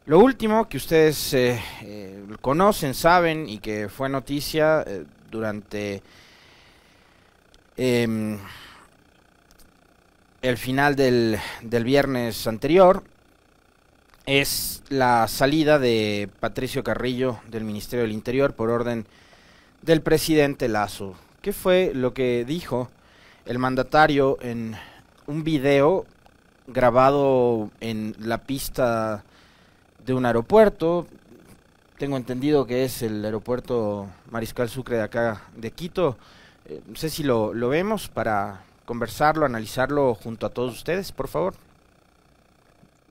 Lo último que ustedes conocen, saben y que fue noticia durante em, el final del viernes anterior es la salida de Patricio Carrillo del Ministerio del Interior por orden del presidente Lasso. ¿Qué fue lo que dijo el mandatario en un video grabado en la pista de un aeropuerto? Tengo entendido que es el aeropuerto Mariscal Sucre de acá de Quito. No sé si lo vemos para conversarlo, analizarlo junto a todos ustedes, por favor.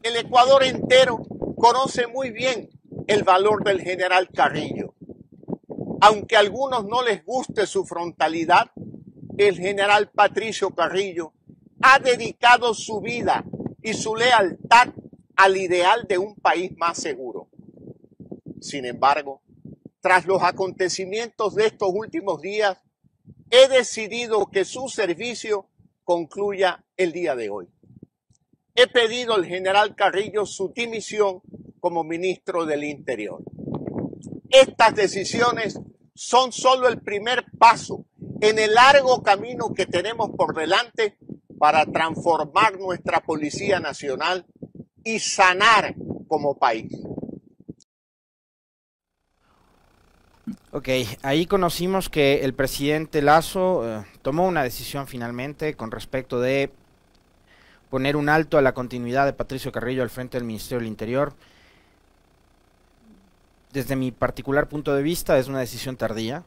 El Ecuador entero conoce muy bien el valor del general Carrillo. Aunque a algunos no les guste su frontalidad, el general Patricio Carrillo ha dedicado su vida y su lealtad al ideal de un país más seguro. Sin embargo, tras los acontecimientos de estos últimos días, he decidido que su servicio concluya el día de hoy. He pedido al general Carrillo su dimisión como ministro del Interior. Estas decisiones son solo el primer paso en el largo camino que tenemos por delante para transformar nuestra Policía Nacional y sanar como país. Ok, ahí conocimos que el presidente Lasso tomó una decisión finalmente con respecto de poner un alto a la continuidad de Patricio Carrillo al frente del Ministerio del Interior. Desde mi particular punto de vista es una decisión tardía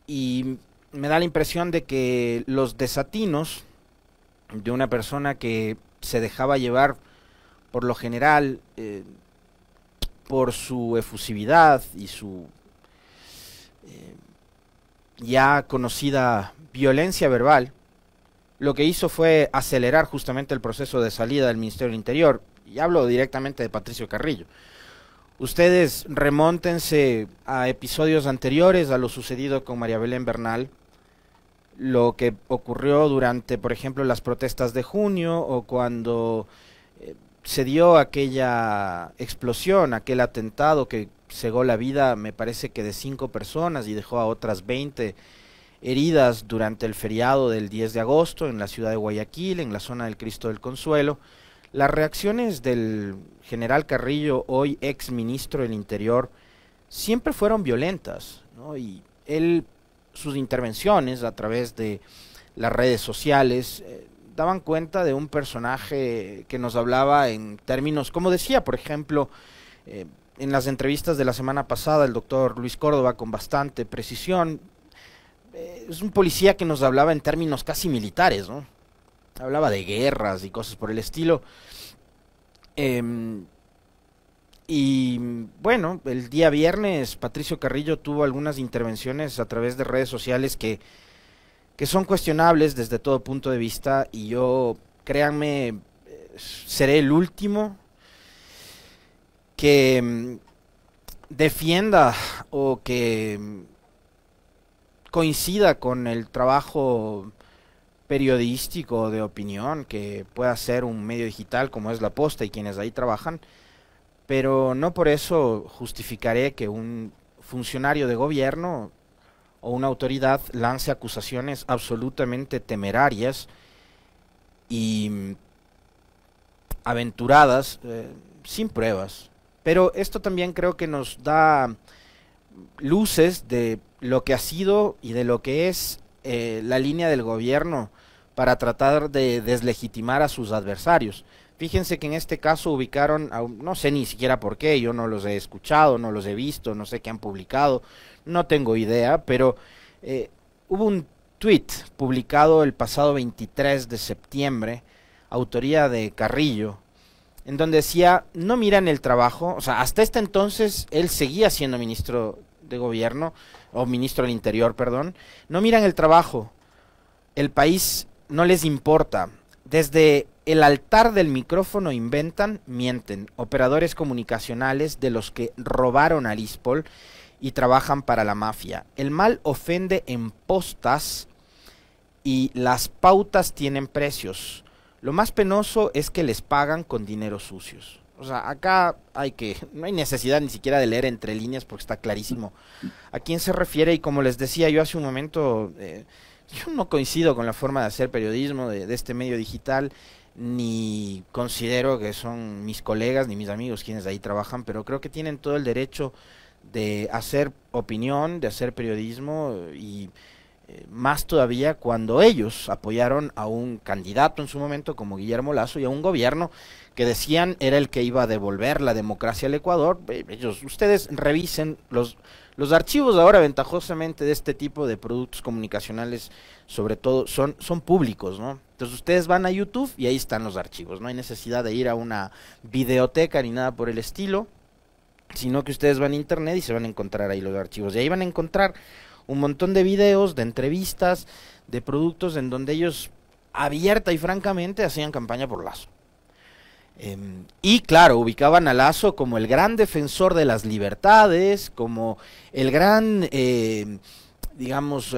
y me da la impresión de que los desatinos de una persona que se dejaba llevar por lo general por su efusividad y su ya conocida violencia verbal, lo que hizo fue acelerar justamente el proceso de salida del Ministerio del Interior. Y hablo directamente de Patricio Carrillo. Ustedes remóntense a episodios anteriores a lo sucedido con María Belén Bernal, lo que ocurrió durante, por ejemplo, las protestas de junio o cuando se dio aquella explosión, aquel atentado que cegó la vida, me parece que de 5 personas y dejó a otras 20 heridas durante el feriado del 10 de agosto en la ciudad de Guayaquil, en la zona del Cristo del Consuelo. Las reacciones del general Carrillo, hoy ex ministro del Interior, siempre fueron violentas, ¿no? Y él, sus intervenciones a través de las redes sociales daban cuenta de un personaje que nos hablaba en términos, como decía, por ejemplo, en las entrevistas de la semana pasada el doctor Luis Córdoba con bastante precisión. Es un policía que nos hablaba en términos casi militares, ¿no? Hablaba de guerras y cosas por el estilo. Y bueno, el día viernes Patricio Carrillo tuvo algunas intervenciones a través de redes sociales que son cuestionables desde todo punto de vista, y yo, créanme, seré el último que defienda o que coincida con el trabajo periodístico de opinión que pueda hacer un medio digital como es La Posta y quienes ahí trabajan, pero no por eso justificaré que un funcionario de gobierno o una autoridad lance acusaciones absolutamente temerarias y aventuradas sin pruebas. Pero esto también creo que nos da luces de lo que ha sido y de lo que es la línea del gobierno para tratar de deslegitimar a sus adversarios. Fíjense que en este caso ubicaron, no sé ni siquiera por qué, yo no los he escuchado, no los he visto, no sé qué han publicado, no tengo idea, pero hubo un tweet publicado el pasado 23 de septiembre, autoría de Carrillo, en donde decía: no miran el trabajo, o sea, hasta este entonces él seguía siendo ministro de gobierno, o ministro del Interior, perdón, no miran el trabajo, el país no les importa, desde el altar del micrófono inventan, mienten, operadores comunicacionales de los que robaron al ISPOL y trabajan para la mafia. El mal ofende en postas y las pautas tienen precios. Lo más penoso es que les pagan con dinero sucios. O sea, acá no hay necesidad ni siquiera de leer entre líneas porque está clarísimo a quién se refiere. Y como les decía yo hace un momento, yo no coincido con la forma de hacer periodismo de este medio digital, ni considero que son mis colegas ni mis amigos quienes ahí trabajan, pero creo que tienen todo el derecho de hacer opinión, de hacer periodismo y más todavía cuando ellos apoyaron a un candidato en su momento como Guillermo Lasso y a un gobierno que decían era el que iba a devolver la democracia al Ecuador. Ustedes revisen los archivos ahora ventajosamente de este tipo de productos comunicacionales, sobre todo son públicos, ¿no? Entonces ustedes van a YouTube y ahí están los archivos, no hay necesidad de ir a una videoteca ni nada por el estilo, sino que ustedes van a internet y se van a encontrar ahí los archivos, y ahí van a encontrar un montón de videos, de entrevistas, de productos en donde ellos abierta y francamente hacían campaña por Lasso. Y claro, ubicaban a Lasso como el gran defensor de las libertades, como el gran, digamos,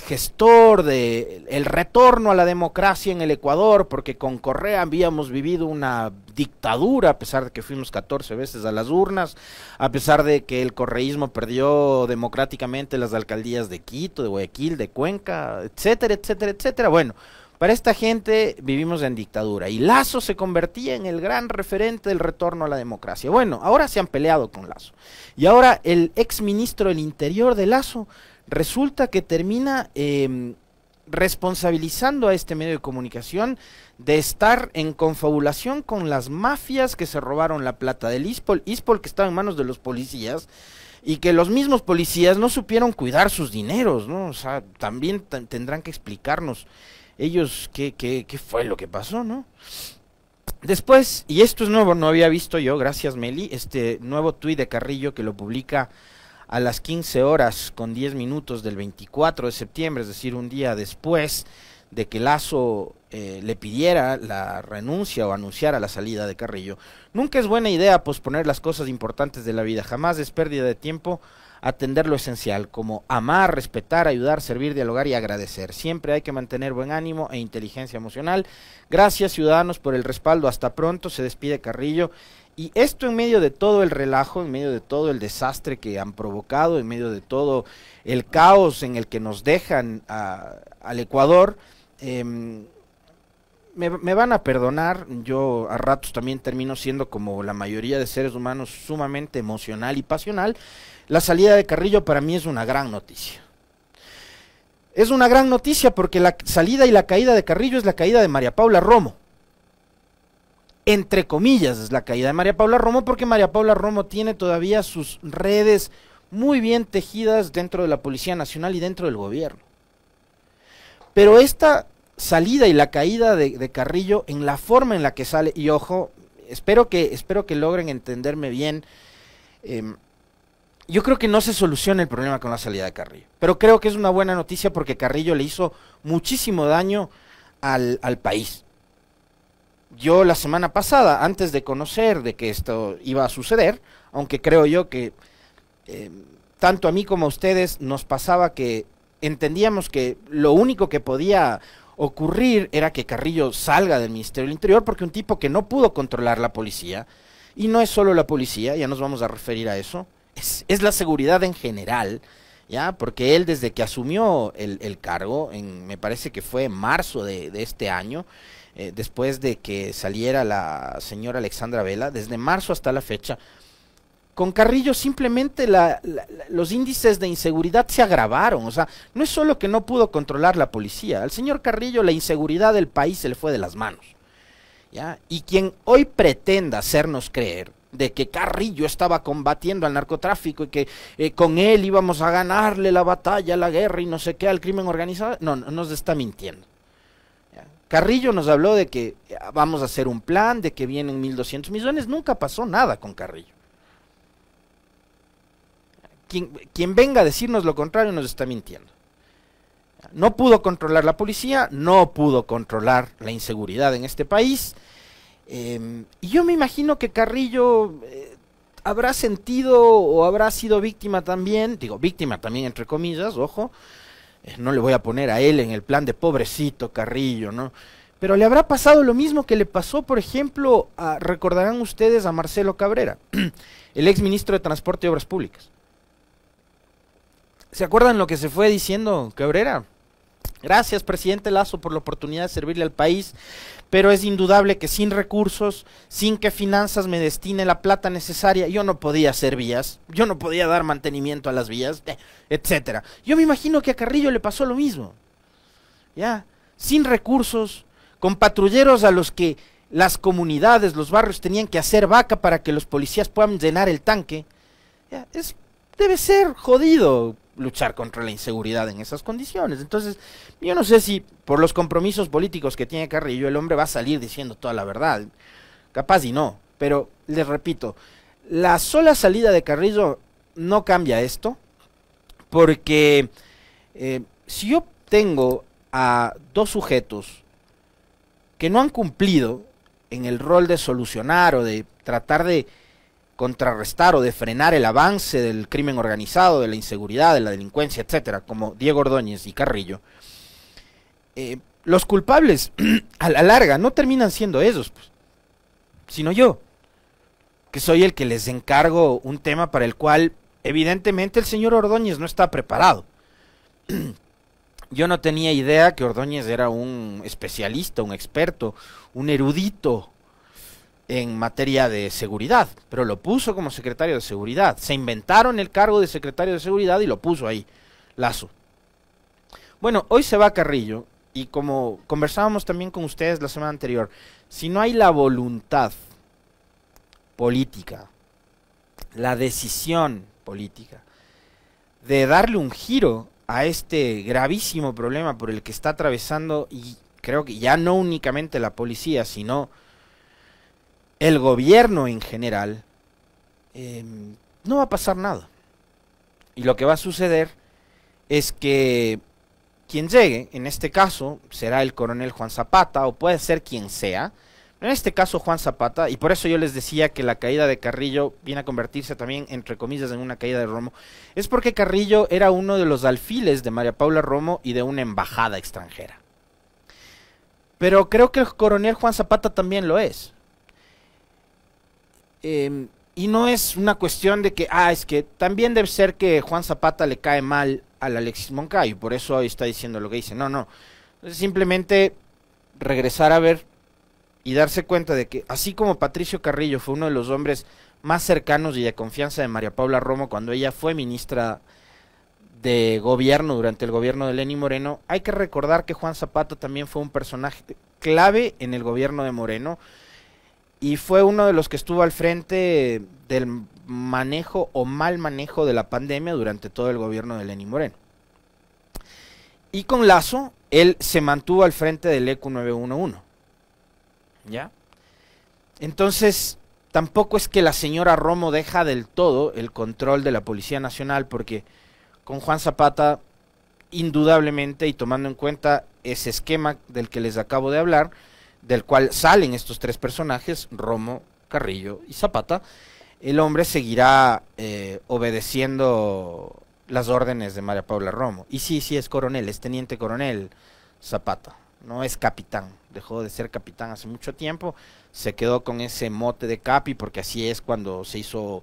gestor de el retorno a la democracia en el Ecuador, porque con Correa habíamos vivido una dictadura, a pesar de que fuimos 14 veces a las urnas, a pesar de que el correísmo perdió democráticamente las alcaldías de Quito, de Guayaquil, de Cuenca, etcétera, etcétera, etcétera. Bueno, para esta gente vivimos en dictadura y Lasso se convertía en el gran referente del retorno a la democracia. Bueno, ahora se han peleado con Lasso y ahora el ex ministro del Interior de Lasso resulta que termina responsabilizando a este medio de comunicación de estar en confabulación con las mafias que se robaron la plata del ISPOL que estaba en manos de los policías, y que los mismos policías no supieron cuidar sus dineros, ¿no? O sea, también tendrán que explicarnos ellos qué fue lo que pasó, ¿no? Después, y esto es nuevo, no había visto yo, gracias Meli, este nuevo tuit de Carrillo que lo publica a las 15 horas con 10 minutos del 24 de septiembre, es decir, un día después de que Lasso le pidiera la renuncia o anunciara la salida de Carrillo. Nunca es buena idea posponer las cosas importantes de la vida, jamás es pérdida de tiempo atender lo esencial, como amar, respetar, ayudar, servir, dialogar y agradecer. Siempre hay que mantener buen ánimo e inteligencia emocional. Gracias, ciudadanos, por el respaldo. Hasta pronto, se despide Carrillo. Y esto en medio de todo el relajo, en medio de todo el desastre que han provocado, en medio de todo el caos en el que nos dejan al Ecuador. Me van a perdonar, yo a ratos también termino siendo como la mayoría de seres humanos sumamente emocional y pasional. La salida de Carrillo para mí es una gran noticia. Es una gran noticia porque la salida y la caída de Carrillo es la caída de María Paula Romo. Entre comillas es la caída de María Paula Romo porque María Paula Romo tiene todavía sus redes muy bien tejidas dentro de la Policía Nacional y dentro del gobierno. Pero esta salida y la caída de Carrillo en la forma en la que sale, y ojo, espero que logren entenderme bien, yo creo que no se soluciona el problema con la salida de Carrillo, pero creo que es una buena noticia porque Carrillo le hizo muchísimo daño al país. Yo la semana pasada, antes de conocer de que esto iba a suceder, aunque creo yo que tanto a mí como a ustedes nos pasaba que entendíamos que lo único que podía ocurrir era que Carrillo salga del Ministerio del Interior, porque un tipo que no pudo controlar la policía, y no es solo la policía, ya nos vamos a referir a eso, es la seguridad en general, ya, porque él desde que asumió el cargo, me parece que fue en marzo de este año, después de que saliera la señora Alexandra Vela, desde marzo hasta la fecha, con Carrillo simplemente los índices de inseguridad se agravaron. O sea, no es solo que no pudo controlar la policía, al señor Carrillo la inseguridad del país se le fue de las manos, ¿ya? Y quien hoy pretenda hacernos creer de que Carrillo estaba combatiendo al narcotráfico y que con él íbamos a ganarle la batalla, la guerra y no sé qué al crimen organizado, no, nos está mintiendo. ¿Ya? Carrillo nos habló de que vamos a hacer un plan, de que vienen 1.200 millones, nunca pasó nada con Carrillo. Quien venga a decirnos lo contrario nos está mintiendo. No pudo controlar la policía, no pudo controlar la inseguridad en este país, y yo me imagino que Carrillo habrá sentido o habrá sido víctima también, digo víctima también entre comillas, ojo, no le voy a poner a él en el plan de pobrecito Carrillo, ¿no? Pero le habrá pasado lo mismo que le pasó, por ejemplo, recordarán ustedes a Marcelo Cabrera, el ex ministro de Transporte y Obras Públicas. ¿Se acuerdan lo que se fue diciendo Cabrera? Gracias, presidente Lasso, por la oportunidad de servirle al país, pero es indudable que sin recursos, sin que Finanzas me destine la plata necesaria, yo no podía hacer vías, yo no podía dar mantenimiento a las vías, etcétera. Yo me imagino que a Carrillo le pasó lo mismo. Ya, sin recursos, con patrulleros a los que las comunidades, los barrios tenían que hacer vaca para que los policías puedan llenar el tanque. Ya, debe ser jodido luchar contra la inseguridad en esas condiciones. Entonces, yo no sé si por los compromisos políticos que tiene Carrillo, el hombre va a salir diciendo toda la verdad. Capaz y no, pero les repito, la sola salida de Carrillo no cambia esto, porque si yo tengo a dos sujetos que no han cumplido en el rol de solucionar o de tratar de contrarrestar o de frenar el avance del crimen organizado, de la inseguridad, de la delincuencia, etcétera, como Diego Ordóñez y Carrillo, los culpables a la larga no terminan siendo ellos, pues, sino yo, que soy el que les encargo un tema para el cual evidentemente el señor Ordóñez no está preparado. Yo no tenía idea que Ordóñez era un especialista, un experto, un erudito en materia de seguridad, pero lo puso como secretario de seguridad. Se inventaron el cargo de secretario de seguridad y lo puso ahí, Lasso. Bueno, hoy se va Carrillo, y como conversábamos también con ustedes la semana anterior, si no hay la voluntad política, la decisión política, de darle un giro a este gravísimo problema por el que está atravesando, y creo que ya no únicamente la policía, sino el gobierno en general, no va a pasar nada. Y lo que va a suceder es que quien llegue, en este caso, será el coronel Juan Zapata, o puede ser quien sea, en este caso Juan Zapata, y por eso yo les decía que la caída de Carrillo viene a convertirse también, entre comillas, en una caída de Romo, es porque Carrillo era uno de los alfiles de María Paula Romo y de una embajada extranjera. Pero creo que el coronel Juan Zapata también lo es. Y no es una cuestión de que, es que también debe ser que Juan Zapata le cae mal al Alexis Moncayo, por eso hoy está diciendo lo que dice. No. Es simplemente regresar a ver y darse cuenta de que, así como Patricio Carrillo fue uno de los hombres más cercanos y de confianza de María Paula Romo cuando ella fue ministra de gobierno durante el gobierno de Lenín Moreno, hay que recordar que Juan Zapata también fue un personaje clave en el gobierno de Moreno, y fue uno de los que estuvo al frente del manejo o mal manejo de la pandemia durante todo el gobierno de Lenín Moreno. Y con Lasso, él se mantuvo al frente del ECU 911. ¿Ya? Entonces, tampoco es que la señora Romo deja del todo el control de la Policía Nacional, porque con Juan Zapata, indudablemente, y tomando en cuenta ese esquema del que les acabo de hablar, del cual salen estos tres personajes, Romo, Carrillo y Zapata, el hombre seguirá obedeciendo las órdenes de María Paula Romo. Y sí, es coronel, es teniente coronel Zapata, no es capitán, dejó de ser capitán hace mucho tiempo, se quedó con ese mote de capi porque así es cuando se hizo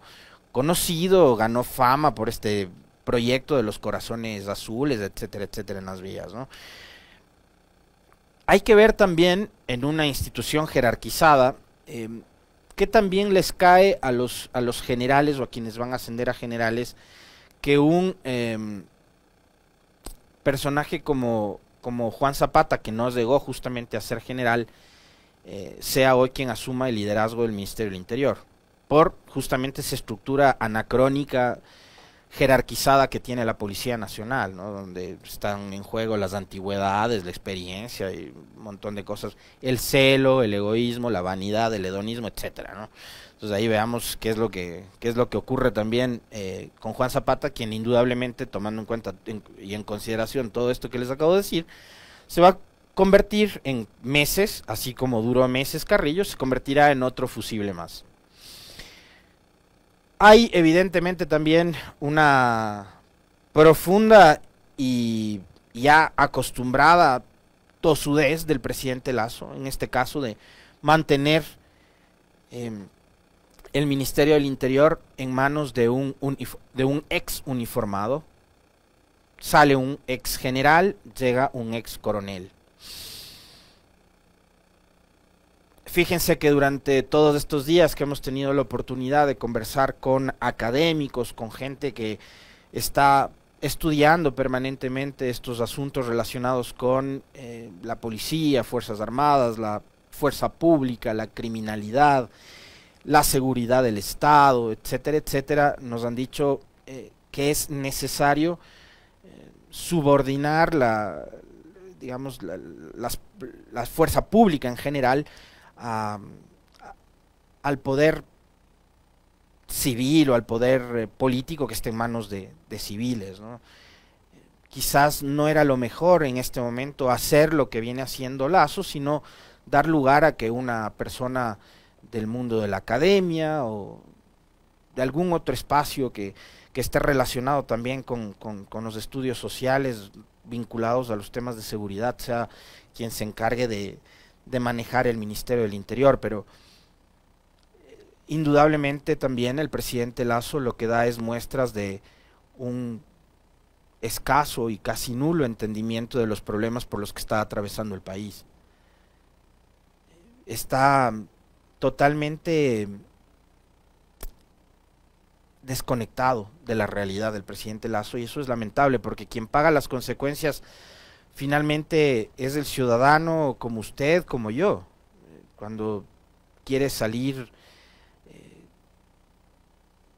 conocido, ganó fama por este proyecto de los corazones azules, etcétera, etcétera, en las vías, ¿no? Hay que ver también en una institución jerarquizada que también les cae a los generales o a quienes van a ascender a generales que un personaje como Juan Zapata, que no llegó justamente a ser general, sea hoy quien asuma el liderazgo del Ministerio del Interior, por justamente esa estructura anacrónica, jerarquizada que tiene la Policía Nacional, ¿no? Donde están en juego las antigüedades, la experiencia y un montón de cosas, el celo, el egoísmo, la vanidad, el hedonismo, etcétera, ¿no? Entonces ahí veamos qué es lo que ocurre también con Juan Zapata, quien indudablemente, tomando en cuenta y en consideración todo esto que les acabo de decir, se va a convertir en meses, así como duró meses Carrillo, se convertirá en otro fusible más. Hay evidentemente también una profunda y ya acostumbrada tosudez del presidente Lasso, en este caso de mantener el Ministerio del Interior en manos de un ex uniformado. Sale un ex general, llega un ex coronel. Fíjense que durante todos estos días que hemos tenido la oportunidad de conversar con académicos, con gente que está estudiando permanentemente estos asuntos relacionados con la policía, Fuerzas Armadas, la fuerza pública, la criminalidad, la seguridad del Estado, etcétera, etcétera, nos han dicho que es necesario subordinar la fuerza pública en general al poder civil o al poder político que esté en manos de civiles, ¿no? Quizás no era lo mejor en este momento hacer lo que viene haciendo Lasso, sino dar lugar a que una persona del mundo de la academia o de algún otro espacio que esté relacionado también con los estudios sociales vinculados a los temas de seguridad sea quien se encargue de manejar el Ministerio del Interior. Pero indudablemente también el presidente Lasso lo que da es muestras de un escaso y casi nulo entendimiento de los problemas por los que está atravesando el país. Está totalmente desconectado de la realidad del presidente Lasso, y eso es lamentable porque quien paga las consecuencias finalmente es el ciudadano como usted, como yo, cuando quiere salir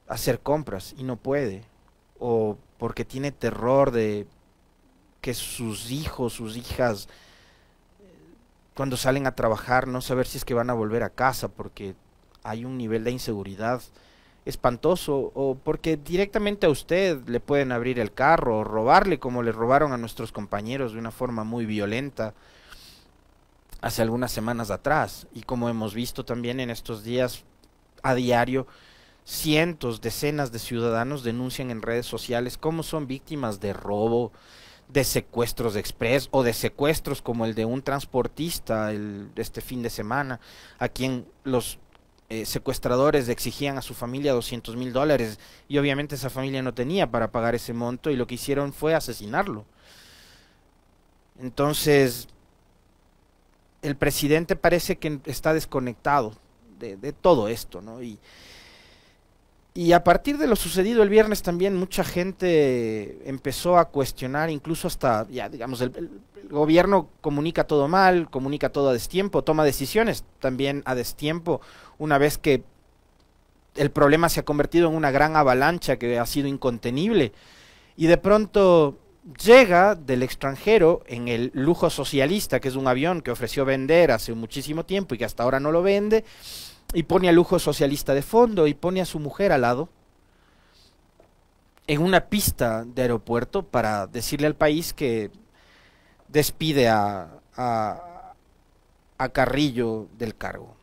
a hacer compras y no puede, o porque tiene terror de que sus hijos, sus hijas, cuando salen a trabajar, no saber si es que van a volver a casa porque hay un nivel de inseguridad espantoso, o porque directamente a usted le pueden abrir el carro o robarle como le robaron a nuestros compañeros de una forma muy violenta hace algunas semanas atrás, y como hemos visto también en estos días a diario, cientos, decenas de ciudadanos denuncian en redes sociales cómo son víctimas de robo, de secuestros express o de secuestros como el de un transportista este fin de semana, a quien los secuestradores exigían a su familia $200,000 y obviamente esa familia no tenía para pagar ese monto, y lo que hicieron fue asesinarlo. Entonces el presidente parece que está desconectado de todo esto, ¿no? Y a partir de lo sucedido el viernes también mucha gente empezó a cuestionar, incluso hasta, ya digamos, el gobierno comunica todo mal, comunica todo a destiempo, toma decisiones también a destiempo, una vez que el problema se ha convertido en una gran avalancha que ha sido incontenible, y de pronto llega del extranjero en el lujo socialista, que es un avión que ofreció vender hace muchísimo tiempo y que hasta ahora no lo vende, y pone al lujo socialista de fondo y pone a su mujer al lado en una pista de aeropuerto para decirle al país que despide a Carrillo del cargo.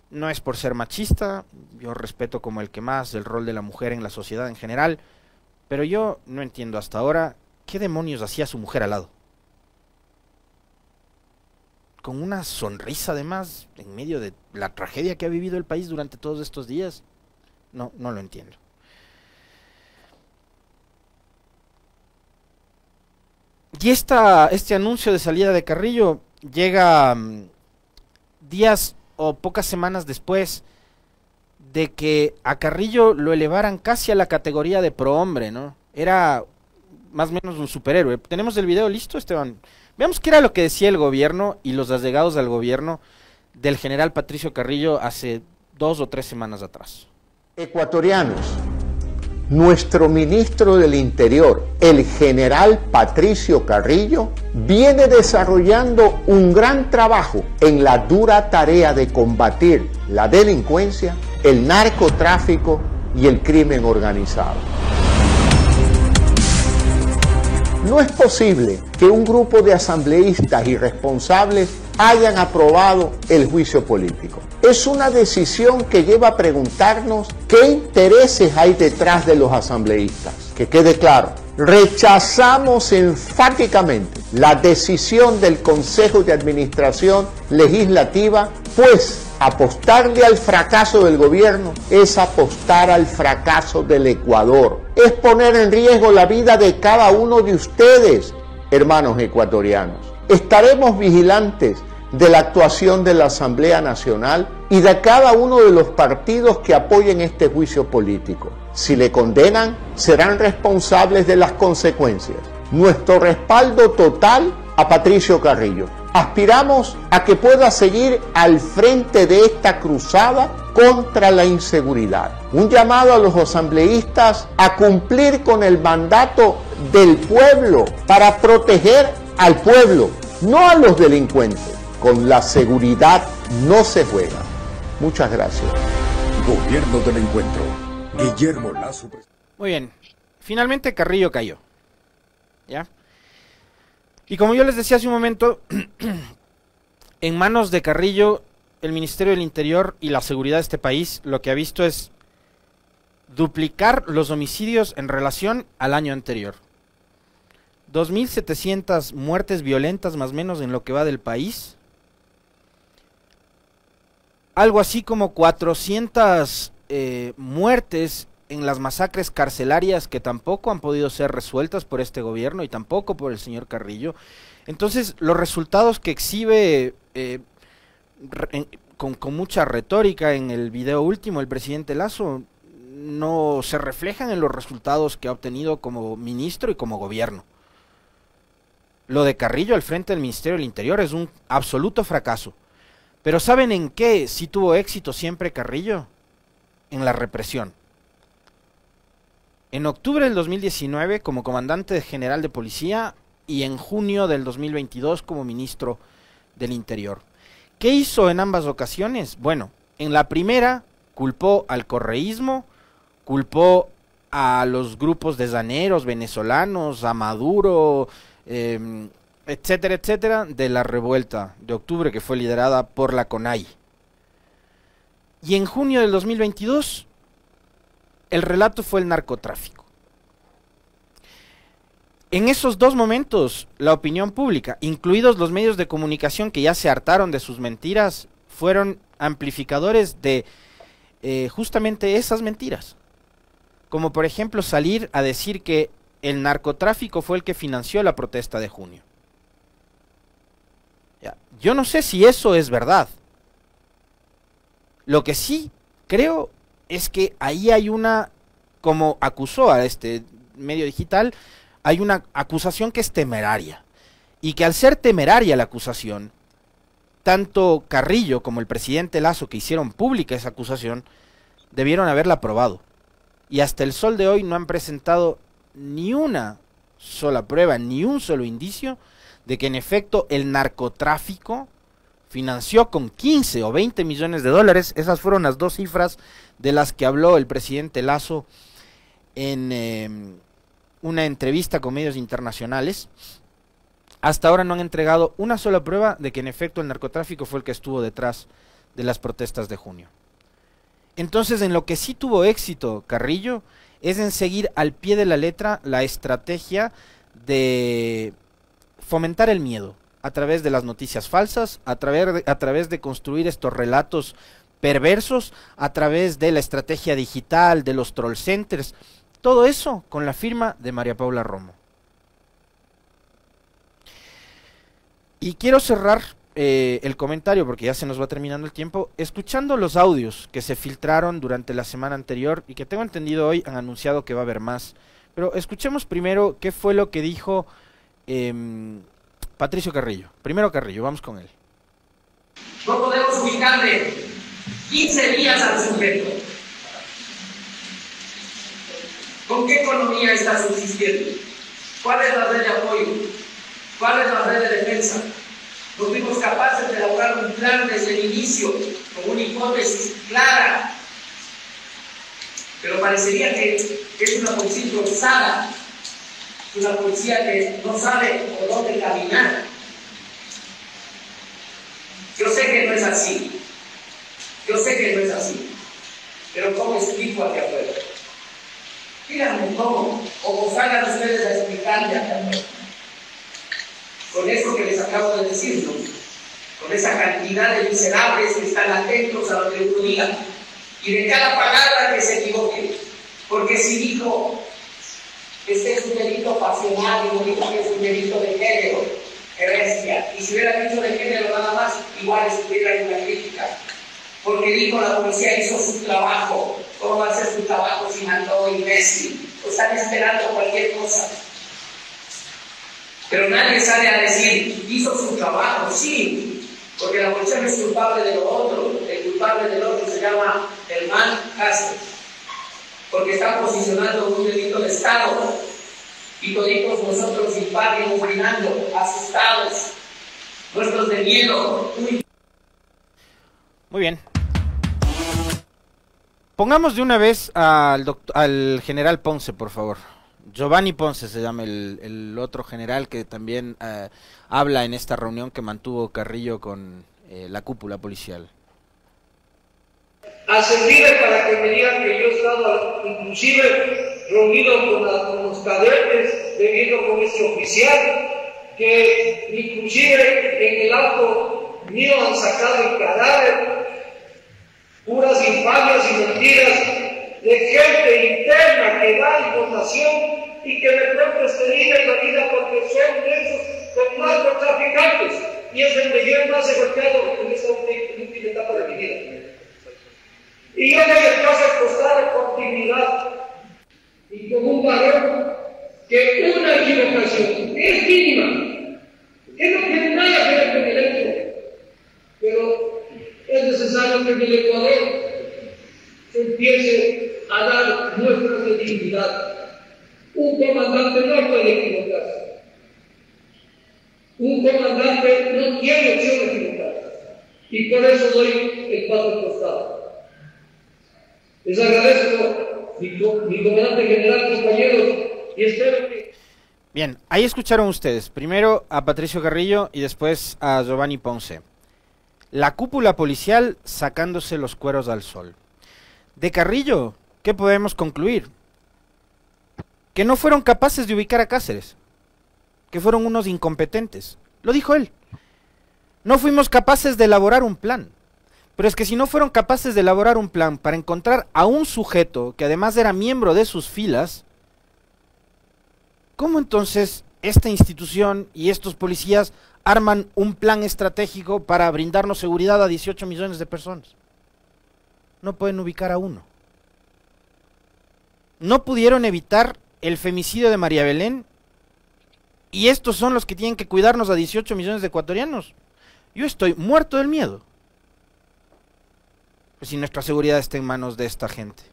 No es por ser machista, yo respeto como el que más el rol de la mujer en la sociedad en general, pero yo no entiendo hasta ahora qué demonios hacía su mujer al lado. Con una sonrisa además, en medio de la tragedia que ha vivido el país durante todos estos días. No lo entiendo. Y este anuncio de salida de Carrillo llega días o pocas semanas después de que a Carrillo lo elevaran casi a la categoría de prohombre, ¿no? Era más o menos un superhéroe. ¿Tenemos el video listo, Esteban? Veamos qué era lo que decía el gobierno y los allegados al gobierno del general Patricio Carrillo hace 2 o 3 semanas atrás. Ecuatorianos, nuestro ministro del Interior, el general Patricio Carrillo, viene desarrollando un gran trabajo en la dura tarea de combatir la delincuencia, el narcotráfico y el crimen organizado. No es posible que un grupo de asambleístas irresponsables hayan aprobado el juicio político. Es una decisión que lleva a preguntarnos qué intereses hay detrás de los asambleístas. Que quede claro, Rechazamos enfáticamente la decisión del Consejo de Administración Legislativa, pues apostarle al fracaso del gobierno es apostar al fracaso del Ecuador. Es poner en riesgo la vida de cada uno de ustedes, hermanos ecuatorianos. Estaremos vigilantes de la actuación de la Asamblea Nacional y de cada uno de los partidos que apoyen este juicio político. Si le condenan, serán responsables de las consecuencias. Nuestro respaldo total a Patricio Carrillo. Aspiramos a que pueda seguir al frente de esta cruzada contra la inseguridad. Un llamado a los asambleístas a cumplir con el mandato del pueblo para proteger al pueblo, no a los delincuentes. Con la seguridad no se juega. Muchas gracias. Gobierno del Encuentro. Guillermo Lasso. Muy bien. Finalmente Carrillo cayó. ¿Ya? Y como yo les decía hace un momento, en manos de Carrillo, el Ministerio del Interior y la seguridad de este país lo que ha visto es duplicar los homicidios en relación al año anterior. 2.700 muertes violentas más o menos en lo que va del país. Algo así como 400 muertes en las masacres carcelarias que tampoco han podido ser resueltas por este gobierno y tampoco por el señor Carrillo. Entonces, los resultados que exhibe con mucha retórica en el video último el presidente Lasso no se reflejan en los resultados que ha obtenido como ministro y como gobierno. Lo de Carrillo al frente del Ministerio del Interior es un absoluto fracaso. Pero ¿saben en qué sí tuvo éxito siempre Carrillo? En la represión. En octubre del 2019 como comandante general de policía y en junio del 2022 como ministro del Interior. ¿Qué hizo en ambas ocasiones? Bueno, en la primera culpó al correísmo, culpó a los grupos de llaneros venezolanos, a Maduro, etcétera, etcétera, de la revuelta de octubre que fue liderada por la CONAI. Y en junio del 2022, el relato fue el narcotráfico. En esos dos momentos, la opinión pública, incluidos los medios de comunicación que ya se hartaron de sus mentiras, fueron amplificadores de justamente esas mentiras. Como por ejemplo salir a decir que el narcotráfico fue el que financió la protesta de junio. Ya, yo no sé si eso es verdad. Lo que sí creo es que ahí hay una, como acusó a este medio digital, hay una acusación que es temeraria. Y que al ser temeraria la acusación, tanto Carrillo como el presidente Lasso, que hicieron pública esa acusación, debieron haberla aprobado. Y hasta el sol de hoy no han presentado ni una sola prueba, ni un solo indicio de que en efecto el narcotráfico financió con 15 o 20 millones de dólares, esas fueron las dos cifras de las que habló el presidente Lasso en una entrevista con medios internacionales. Hasta ahora no han entregado una sola prueba de que en efecto el narcotráfico fue el que estuvo detrás de las protestas de junio. Entonces, en lo que sí tuvo éxito Carrillo es en seguir al pie de la letra la estrategia de fomentar el miedo a través de las noticias falsas, a través de construir estos relatos perversos, a través de la estrategia digital, de los troll centers, todo eso con la firma de María Paula Romo. Y quiero cerrar el comentario, porque ya se nos va terminando el tiempo, escuchando los audios que se filtraron durante la semana anterior y que tengo entendido hoy han anunciado que va a haber más. Pero escuchemos primero qué fue lo que dijo Patricio Carrillo. Primero Carrillo, vamos con él. No podemos ubicarle 15 días al sujeto. ¿Con qué economía está subsistiendo? ¿Cuál es la red de apoyo? ¿Cuál es la red de defensa? No fuimos capaces de elaborar un plan desde el inicio, con una hipótesis clara. Pero parecería que es una policía improvisada, una policía que no sabe por dónde caminar. Yo sé que no es así. Yo sé que no es así. Pero ¿cómo explico hacia afuera? Díganme cómo, o salgan ustedes a explicarle acá. Con eso que les acabo de decir, ¿no? Con esa cantidad de miserables que están atentos a lo que uno diga. Y de cada palabra que se equivoque. Porque si dijo que este es un delito pasional y no dijo que es un delito de género, herencia. Y si hubiera dicho de género nada más, igual estuviera en una crítica. Porque dijo la policía hizo su trabajo. ¿Cómo va a hacer su trabajo si mandó imbécil? O están esperando cualquier cosa. Pero nadie sale a decir, hizo su trabajo, sí, porque la policía no es culpable de lo otro, el culpable del otro se llama Germán Cáceres, porque está posicionando un delito de Estado, y toditos nosotros invadimos gritando, asustados, muertos de miedo. Muy bien. Pongamos de una vez al general Ponce, por favor. Giovanni Ponce se llama el otro general que también habla en esta reunión que mantuvo Carrillo con la cúpula policial. A servirme para que me digan que yo estaba inclusive reunido con los cadetes, bebiendo con ese oficial, que inclusive en el auto mío han sacado el cadáver, puras infamias y mentiras de gente interna que da información y que de pronto se liga la vida porque son de esos con narcotraficantes, y es donde yo más he golpeado en esta última etapa de mi vida. Y yo me desplazo a costar continuidad y con un valor que una equivocación es mínima, que no tiene nada que ver con el hecho, pero es necesario que en el Ecuador se empiece a dar muestras de dignidad. Un comandante no puede equivocarse. Un comandante no tiene opción de equivocarse. Y por eso doy el paso al costado. Les agradezco, mi comandante general, compañeros, y espero que... Bien, ahí escucharon ustedes, primero a Patricio Carrillo y después a Giovanni Ponce. La cúpula policial sacándose los cueros al sol. De Carrillo, ¿qué podemos concluir? Que no fueron capaces de ubicar a Cáceres, que fueron unos incompetentes. Lo dijo él. No fuimos capaces de elaborar un plan. Pero es que si no fueron capaces de elaborar un plan para encontrar a un sujeto que además era miembro de sus filas, ¿cómo entonces esta institución y estos policías arman un plan estratégico para brindarnos seguridad a 18 millones de personas? No pueden ubicar a uno. No pudieron evitar el femicidio de María Belén, y estos son los que tienen que cuidarnos a 18 millones de ecuatorianos. Yo estoy muerto del miedo. Pues si nuestra seguridad está en manos de esta gente.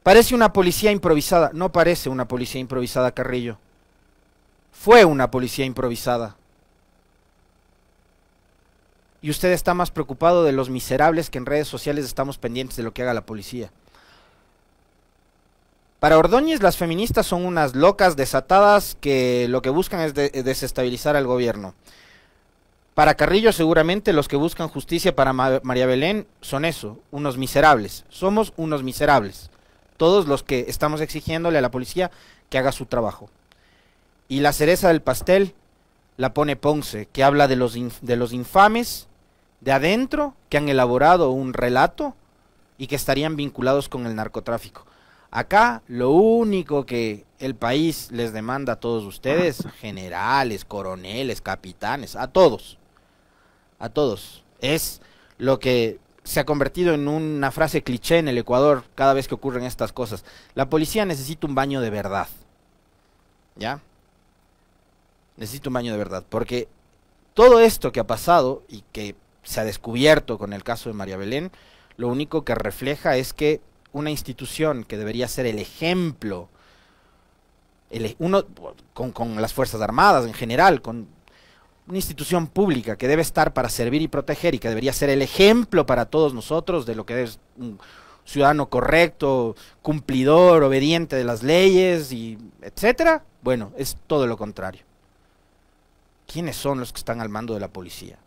Parece una policía improvisada. No parece una policía improvisada, Carrillo. Fue una policía improvisada. Y usted está más preocupado de los miserables que en redes sociales estamos pendientes de lo que haga la policía. Para Ordóñez, las feministas son unas locas desatadas que lo que buscan es desestabilizar al gobierno. Para Carrillo, seguramente los que buscan justicia para María Belén son eso, unos miserables. Somos unos miserables. Todos los que estamos exigiéndole a la policía que haga su trabajo. Y la cereza del pastel la pone Ponce, que habla de los infames de adentro que han elaborado un relato y que estarían vinculados con el narcotráfico. Acá lo único que el país les demanda a todos ustedes, generales, coroneles, capitanes, a todos, es lo que se ha convertido en una frase cliché en el Ecuador cada vez que ocurren estas cosas. La policía necesita un baño de verdad, ¿ya? Necesita un baño de verdad, porque todo esto que ha pasado y que se ha descubierto con el caso de María Belén, lo único que refleja es que una institución que debería ser el ejemplo, con las Fuerzas Armadas en general, con una institución pública que debe estar para servir y proteger y que debería ser el ejemplo para todos nosotros de lo que es un ciudadano correcto, cumplidor, obediente de las leyes, y etcétera, bueno, es todo lo contrario. ¿Quiénes son los que están al mando de la policía?